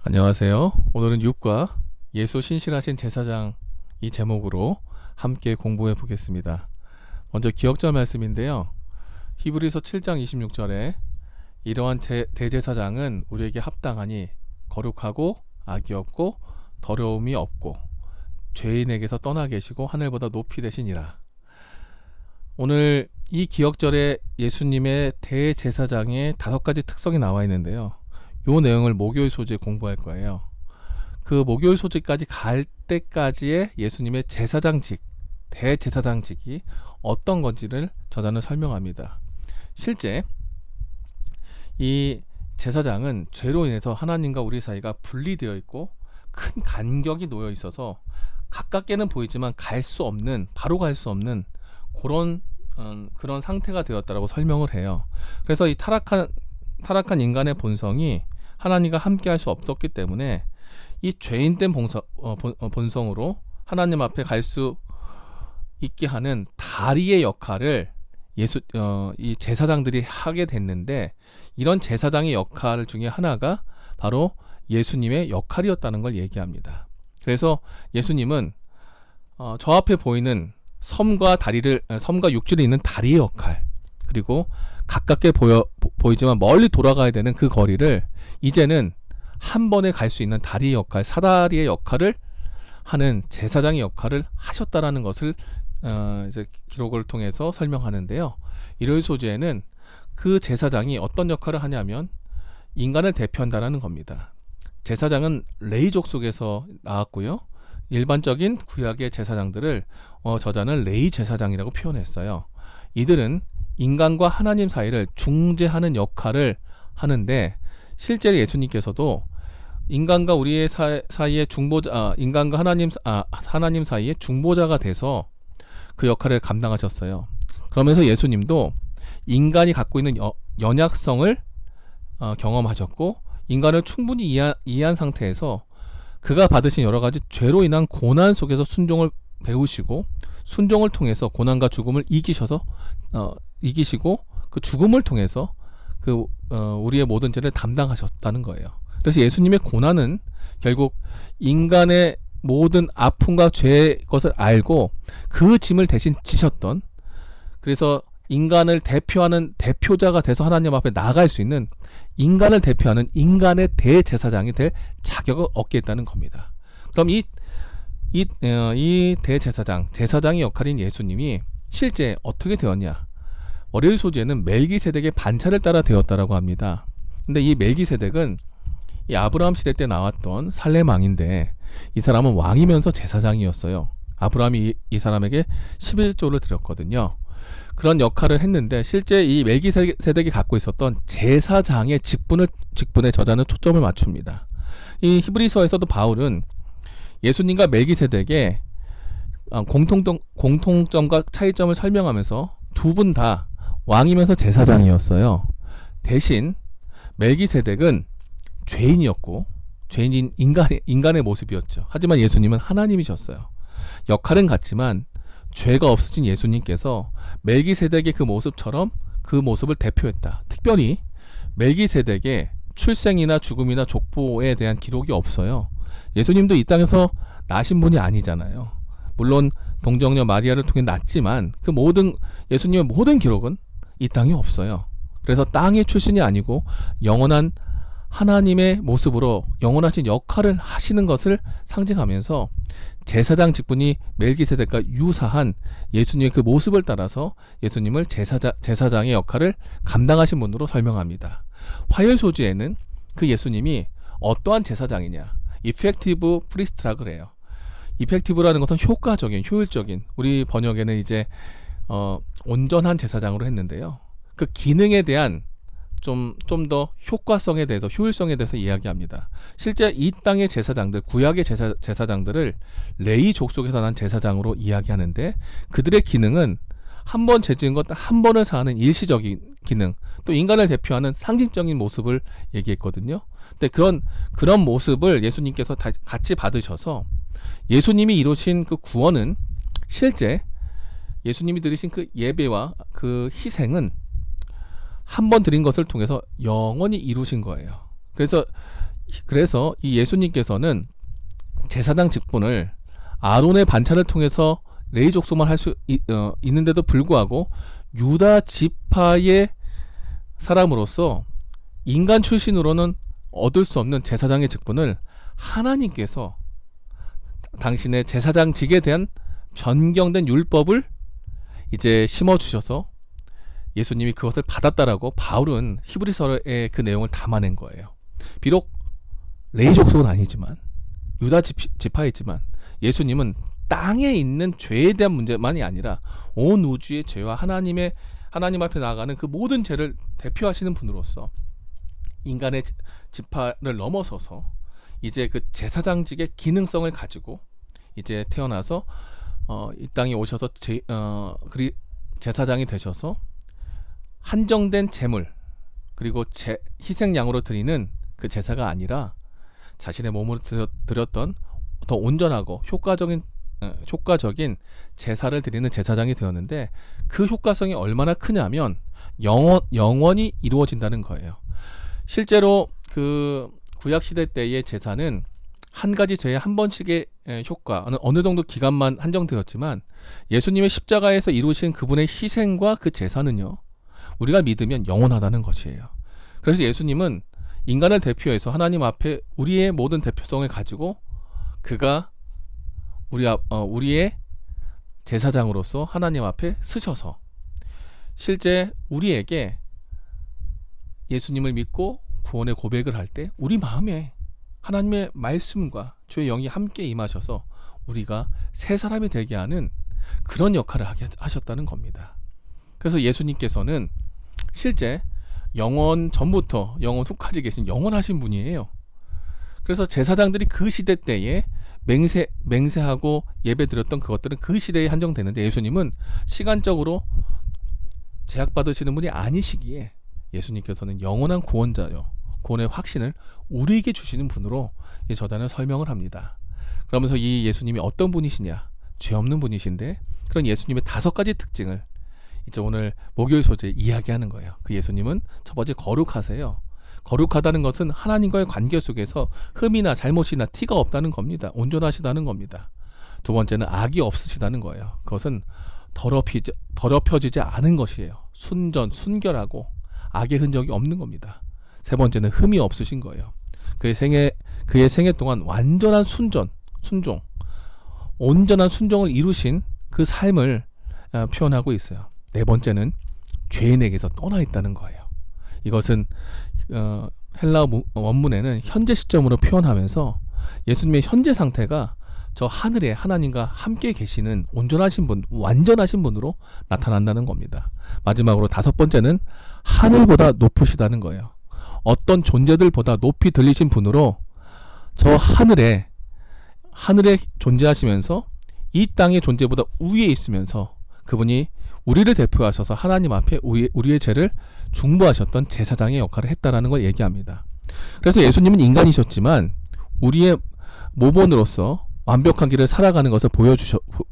안녕하세요. 오늘은 육과 예수 신실하신 제사장 이 제목으로 함께 공부해 보겠습니다. 먼저 기억자 말씀인데요. 히브리서 7장 26절에 이러한 대제사장은 우리에게 합당하니 거룩하고 악이 없고 더러움이 없고 죄인에게서 떠나 계시고 하늘보다 높이 되시니라. 오늘 이 기억절에 예수님의 대제사장의 5가지 특성이 나와 있는데요. 요 내용을 목요일 소재에 공부할 거예요. 그 목요일 소재까지 갈 때까지의 예수님의 제사장직, 대제사장직이 어떤 건지를 저자는 설명합니다. 실제 이 제사장은 죄로 인해서 하나님과 우리 사이가 분리되어 있고 큰 간격이 놓여 있어서 가깝게는 보이지만 바로 갈 수 없는 그런 상태가 되었다라고 설명을 해요. 그래서 이 타락한 인간의 본성이 하나님과 함께할 수 없었기 때문에 이 죄인된 본성으로 하나님 앞에 갈 수 있게 하는 다리의 역할을 이 제사장들이 하게 됐는데, 이런 제사장의 역할 중에 하나가 바로 예수님의 역할이었다는 걸 얘기합니다. 그래서 예수님은 저 앞에 보이는 섬과 육지를 잇는 다리의 역할, 그리고 가깝게 보이지만 멀리 돌아가야 되는 그 거리를 이제는 한 번에 갈 수 있는 다리의 역할, 사다리의 역할을 하는 제사장의 역할을 하셨다라는 것을 이제 기록을 통해서 설명하는데요. 일요일 소재에는 그 제사장이 어떤 역할을 하냐면 인간을 대표한다라는 겁니다. 제사장은 레이족 속에서 나왔고요. 일반적인 구약의 제사장들을 저자는 레이 제사장이라고 표현했어요. 이들은 인간과 하나님 사이를 중재하는 역할을 하는데, 실제로 예수님께서도 인간과 우리의 사이의 인간과 하나님 사이의 중보자가 돼서 그 역할을 감당하셨어요. 그러면서 예수님도 인간이 갖고 있는 연약성을 경험하셨고, 인간을 충분히 이해한 상태에서 그가 받으신 여러 가지 죄로 인한 고난 속에서 순종을 배우시고, 순종을 통해서 고난과 죽음을 이기시고 그 죽음을 통해서 우리의 모든 죄를 담당하셨다는 거예요. 그래서 예수님의 고난은 결국 인간의 모든 아픔과 죄의 것을 알고 그 짐을 대신 지셨던, 그래서 인간을 대표하는 대표자가 돼서 하나님 앞에 나아갈 수 있는 인간을 대표하는 인간의 대제사장이 될 자격을 얻게 했다는 겁니다. 그럼 이 제사장의 역할인 예수님이 실제 어떻게 되었냐? 월요일 소재는 멜기세덱의 반차를 따라 되었다라고 합니다. 근데 이 멜기세덱은 이 아브라함 시대 때 나왔던 살렘 왕인데, 이 사람은 왕이면서 제사장이었어요. 아브라함이 이 사람에게 11조를 드렸거든요. 그런 역할을 했는데, 실제 이 멜기세덱이 갖고 있었던 제사장의 직분에 저자는 초점을 맞춥니다. 이 히브리서에서도 바울은 예수님과 멜기세덱의 공통점과 차이점을 설명하면서 두 분 다 왕이면서 제사장이었어요. 대신 멜기세덱은 죄인이었고, 죄인인 인간의 모습이었죠. 하지만 예수님은 하나님이셨어요. 역할은 같지만 죄가 없으신 예수님께서 멜기세덱의 그 모습처럼 그 모습을 대표했다. 특별히 멜기세덱의 출생이나 죽음이나 족보에 대한 기록이 없어요. 예수님도 이 땅에서 나신 분이 아니잖아요. 물론 동정녀 마리아를 통해 났지만 예수님의 모든 기록은 이 땅에 없어요. 그래서 땅의 출신이 아니고 영원한 하나님의 모습으로 영원하신 역할을 하시는 것을 상징하면서 제사장 직분이 멜기세덱과 유사한 예수님의 그 모습을 따라서 예수님을 제사장의 역할을 감당하신 분으로 설명합니다. 화요일 소지에는 그 예수님이 어떠한 제사장이냐, 이펙티브 프리스트라 그래요. 이펙티브라는 것은 효과적인, 효율적인, 우리 번역에는 이제 온전한 제사장으로 했는데요. 그 기능에 대한 좀 더 효과성에 대해서, 효율성에 대해서 이야기합니다. 실제 이 땅의 제사장들, 구약의 제사장들을 레이 족속에서 난 제사장으로 이야기하는데, 그들의 기능은 한 번 죄지은 것 한 번을 사하는 일시적인 기능, 또 인간을 대표하는 상징적인 모습을 얘기했거든요. 근데 그런 모습을 예수님께서 다 같이 받으셔서 예수님이 이루신 그 구원은, 실제 예수님이 드리신 그 예배와 그 희생은 한 번 드린 것을 통해서 영원히 이루신 거예요. 그래서 그래서 이 예수님께서는 제사장 직분을 아론의 반차를 통해서 레위 족속만 할 수 있는데도 불구하고 유다 지파의 사람으로서 인간 출신으로는 얻을 수 없는 제사장의 직분을 하나님께서 당신의 제사장직에 대한 변경된 율법을 이제 심어주셔서 예수님이 그것을 받았다라고 바울은 히브리서의 그 내용을 담아낸 거예요. 비록 레위 족속은 아니지만 유다 지파이지만 예수님은 땅에 있는 죄에 대한 문제만이 아니라 온 우주의 죄와 하나님 앞에 나아가는 그 모든 죄를 대표하시는 분으로서 인간의 지파를 넘어서서 이제 그 제사장직의 기능성을 가지고 이제 태어나서 이 땅에 오셔서 제사장이 되셔서 한정된 제물 그리고 희생양으로 드리는 그 제사가 아니라 자신의 몸으로 드렸던 더 온전하고 효과적인 제사를 드리는 제사장이 되었는데 그 효과성이 얼마나 크냐면 영원히 이루어진다는 거예요. 실제로 그 구약시대 때의 제사는 한 가지 죄에 한 번씩의 효과, 어느 정도 기간만 한정되었지만 예수님의 십자가에서 이루신 그분의 희생과 그 제사는요, 우리가 믿으면 영원하다는 것이에요. 그래서 예수님은 인간을 대표해서 하나님 앞에 우리의 모든 대표성을 가지고 그가 우리의 제사장으로서 하나님 앞에 쓰셔서 실제 우리에게 예수님을 믿고 구원의 고백을 할 때 우리 마음에 하나님의 말씀과 주의 영이 함께 임하셔서 우리가 새 사람이 되게 하는 그런 역할을 하셨다는 겁니다. 그래서 예수님께서는 실제 영원 전부터 영원 후까지 계신 영원하신 분이에요. 그래서 제사장들이 그 시대 때에 맹세하고 예배드렸던 그것들은 그 시대에 한정되는데 예수님은 시간적으로 제약받으시는 분이 아니시기에 예수님께서는 영원한 구원자요, 구원의 확신을 우리에게 주시는 분으로 이 저자는 설명을 합니다. 그러면서 이 예수님이 어떤 분이시냐, 죄 없는 분이신데 그런 예수님의 5가지 특징을 이제 오늘 목요일 소재에 이야기하는 거예요. 그 예수님은 첫 번째 거룩하세요. 거룩하다는 것은 하나님과의 관계 속에서 흠이나 잘못이나 티가 없다는 겁니다. 온전하시다는 겁니다. 두 번째는 악이 없으시다는 거예요. 그것은 더럽혀지지 않은 것이에요. 순결하고 악의 흔적이 없는 겁니다. 세 번째는 흠이 없으신 거예요. 그의 생애 동안 완전한 순종, 온전한 순종을 이루신 그 삶을 표현하고 있어요. 네 번째는 죄인에게서 떠나 있다는 거예요. 이것은 헬라어 원문에는 현재 시점으로 표현하면서 예수님의 현재 상태가 저 하늘에 하나님과 함께 계시는 온전하신 분, 완전하신 분으로 나타난다는 겁니다. 마지막으로 5번째는 하늘보다 높으시다는 거예요. 어떤 존재들보다 높이 들리신 분으로 저 하늘에 존재하시면서 이 땅의 존재보다 위에 있으면서 그분이 우리를 대표하셔서 하나님 앞에 우리의 죄를 중보하셨던 제사장의 역할을 했다라는 걸 얘기합니다. 그래서 예수님은 인간이셨지만 우리의 모본으로서 완벽한 길을 살아가는 것을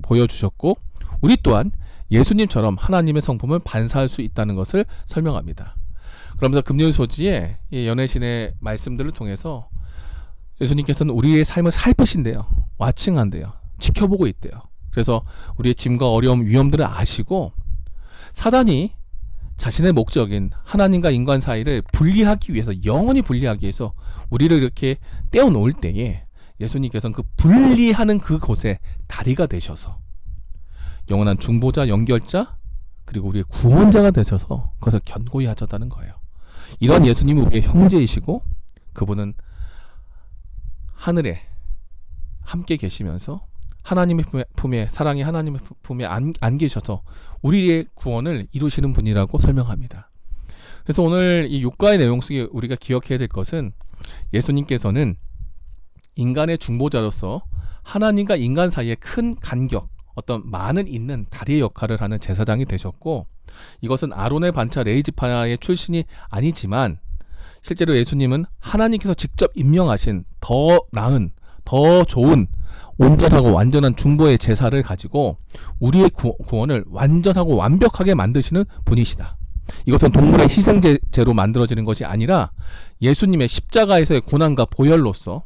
보여주셨고 우리 또한 예수님처럼 하나님의 성품을 반사할 수 있다는 것을 설명합니다. 그러면서 금요일 소지에 이 연애신의 말씀들을 통해서 예수님께서는 우리의 삶을 살피신대요. 와칭한대요. 지켜보고 있대요. 그래서 우리의 짐과 어려움, 위험들을 아시고 사단이 자신의 목적인 하나님과 인간 사이를 분리하기 위해서, 영원히 분리하기 위해서 우리를 이렇게 떼어놓을 때에 예수님께서는 그 분리하는 그곳에 다리가 되셔서 영원한 중보자, 연결자, 그리고 우리의 구원자가 되셔서 그것을 견고히 하셨다는 거예요. 이런 예수님은 우리의 형제이시고 그분은 하늘에 함께 계시면서 하나님의 품에, 사랑이 하나님의 품에 안기셔서 우리의 구원을 이루시는 분이라고 설명합니다. 그래서 오늘 이 육가의 내용 속에 우리가 기억해야 될 것은 예수님께서는 인간의 중보자로서 하나님과 인간 사이의 큰 간격, 어떤 많은 있는 다리의 역할을 하는 제사장이 되셨고, 이것은 아론의 반차 레위 지파의 출신이 아니지만 실제로 예수님은 하나님께서 직접 임명하신 더 나은, 더 좋은 온전하고 완전한 중보의 제사를 가지고 우리의 구원을 완전하고 완벽하게 만드시는 분이시다. 이것은 동물의 희생제로 만들어지는 것이 아니라 예수님의 십자가에서의 고난과 보혈로서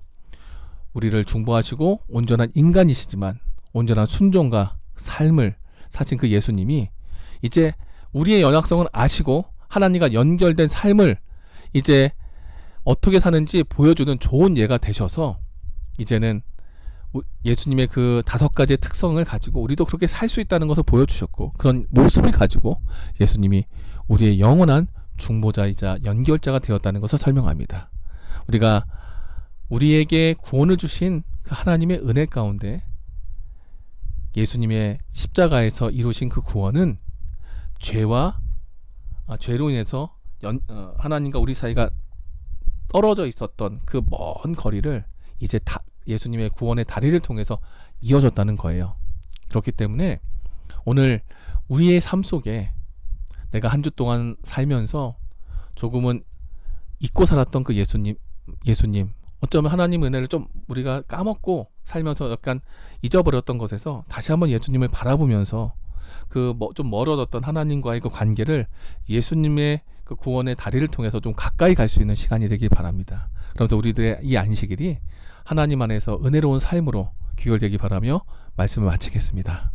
우리를 중보하시고 온전한 인간이시지만 온전한 순종과 삶을 사신 그 예수님이 이제 우리의 연약성을 아시고 하나님과 연결된 삶을 이제 어떻게 사는지 보여주는 좋은 예가 되셔서 이제는 예수님의 그 5가지의 특성을 가지고 우리도 그렇게 살 수 있다는 것을 보여주셨고, 그런 모습을 가지고 예수님이 우리의 영원한 중보자이자 연결자가 되었다는 것을 설명합니다. 우리가 우리에게 구원을 주신 그 하나님의 은혜 가운데 예수님의 십자가에서 이루신 그 구원은 죄로 인해서 하나님과 우리 사이가 떨어져 있었던 그 먼 거리를 이제 예수님의 구원의 다리를 통해서 이어졌다는 거예요. 그렇기 때문에 오늘 우리의 삶 속에 내가 한 주 동안 살면서 조금은 잊고 살았던 그 예수님, 어쩌면 하나님 은혜를 좀 우리가 까먹고 살면서 약간 잊어버렸던 것에서 다시 한번 예수님을 바라보면서 그 좀 멀어졌던 하나님과의 그 관계를 예수님의 그 구원의 다리를 통해서 좀 가까이 갈 수 있는 시간이 되길 바랍니다. 그래서 우리들의 이 안식일이 하나님 안에서 은혜로운 삶으로 귀결되기 바라며 말씀을 마치겠습니다.